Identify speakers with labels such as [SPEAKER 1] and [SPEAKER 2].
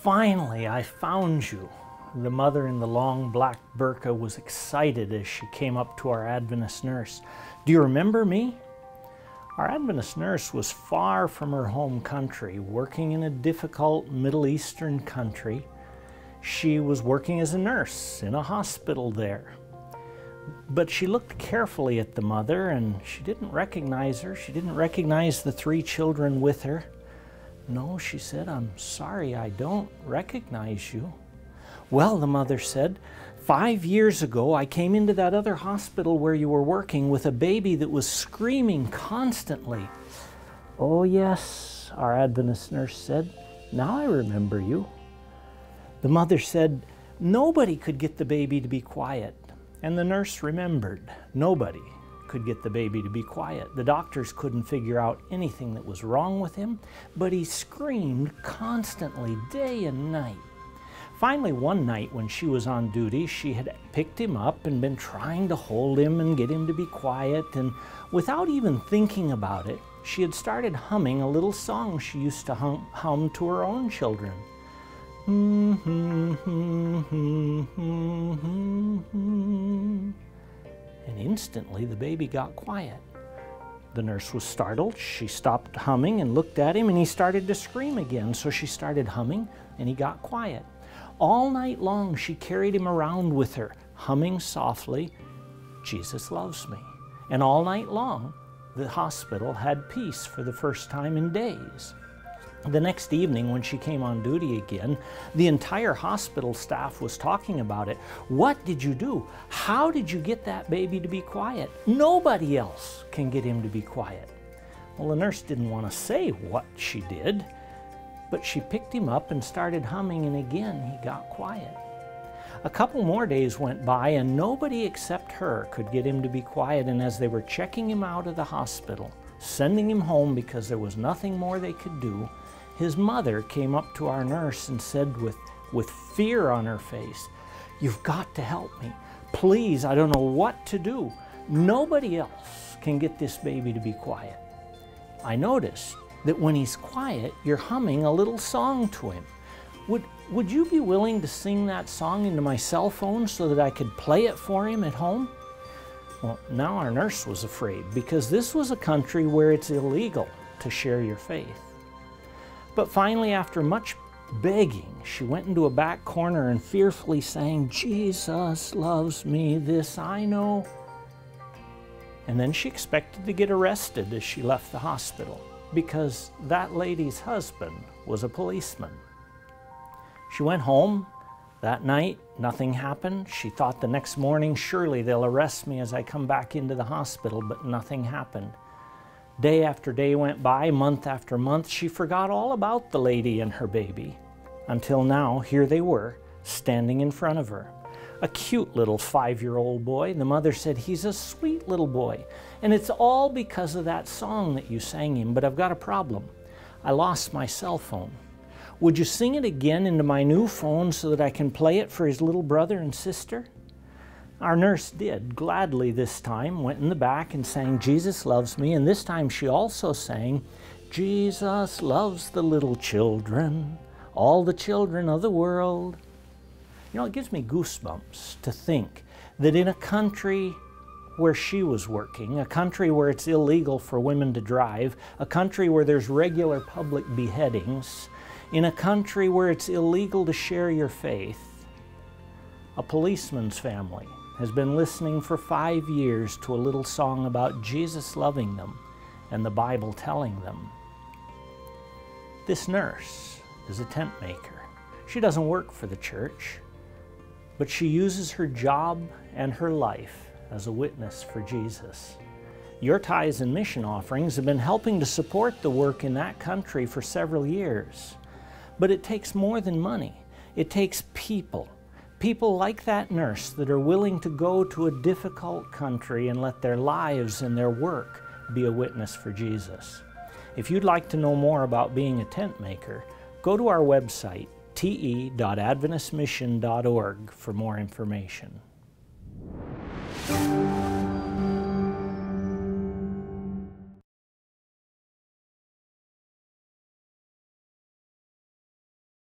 [SPEAKER 1] Finally, I found you. The mother in the long black burqa was excited as she came up to our Adventist nurse. Do you remember me? Our Adventist nurse was far from her home country, working in a difficult Middle Eastern country. She was working as a nurse in a hospital there. But she looked carefully at the mother and she didn't recognize her. She didn't recognize the 3 children with her. No, she said, I'm sorry, I don't recognize you. Well, the mother said, 5 years ago I came into that other hospital where you were working with a baby that was screaming constantly. Oh yes, our Adventist nurse said, now I remember you. The mother said, nobody could get the baby to be quiet. And the nurse remembered, nobody could get the baby to be quiet. The doctors couldn't figure out anything that was wrong with him, but he screamed constantly, day and night. Finally, one night when she was on duty, she had picked him up and been trying to hold him and get him to be quiet, and without even thinking about it, she had started humming a little song she used to hum to her own children. And instantly the baby got quiet. The nurse was startled. She stopped humming and looked at him, and he started to scream again. So she started humming and he got quiet. All night long she carried him around with her, humming softly, Jesus loves me. And all night long the hospital had peace for the first time in days. The next evening when she came on duty again, the entire hospital staff was talking about it. What did you do? How did you get that baby to be quiet? Nobody else can get him to be quiet. Well, the nurse didn't want to say what she did, but she picked him up and started humming, and again he got quiet. A couple more days went by and nobody except her could get him to be quiet, and as they were checking him out of the hospital, sending him home because there was nothing more they could do, his mother came up to our nurse and said with fear on her face, you've got to help me. Please, I don't know what to do. Nobody else can get this baby to be quiet. I notice that when he's quiet, you're humming a little song to him. Would you be willing to sing that song into my cell phone so that I could play it for him at home? Well, now our nurse was afraid because this was a country where it's illegal to share your faith. But finally, after much begging, she went into a back corner and fearfully sang, Jesus loves me, this I know. And then she expected to get arrested as she left the hospital because that lady's husband was a policeman. She went home. That night, nothing happened. She thought the next morning, surely they'll arrest me as I come back into the hospital, but nothing happened. Day after day went by, month after month. She forgot all about the lady and her baby, until now, here they were, standing in front of her. A cute little 5-year-old boy. The mother said, he's a sweet little boy, and it's all because of that song that you sang him, but I've got a problem. I lost my cell phone. Would you sing it again into my new phone so that I can play it for his little brother and sister? Our nurse did, gladly this time, went in the back and sang Jesus Loves Me, and this time she also sang, Jesus loves the little children, all the children of the world. You know, it gives me goosebumps to think that in a country where she was working, a country where it's illegal for women to drive, a country where there's regular public beheadings, in a country where it's illegal to share your faith, a policeman's family has been listening for 5 years to a little song about Jesus loving them and the Bible telling them. This nurse is a tent maker. She doesn't work for the church, but she uses her job and her life as a witness for Jesus. Your tithes and mission offerings have been helping to support the work in that country for several years. But it takes more than money. It takes people. People like that nurse that are willing to go to a difficult country and let their lives and their work be a witness for Jesus. If you'd like to know more about being a tent maker, go to our website, te.adventistmission.org, for more information.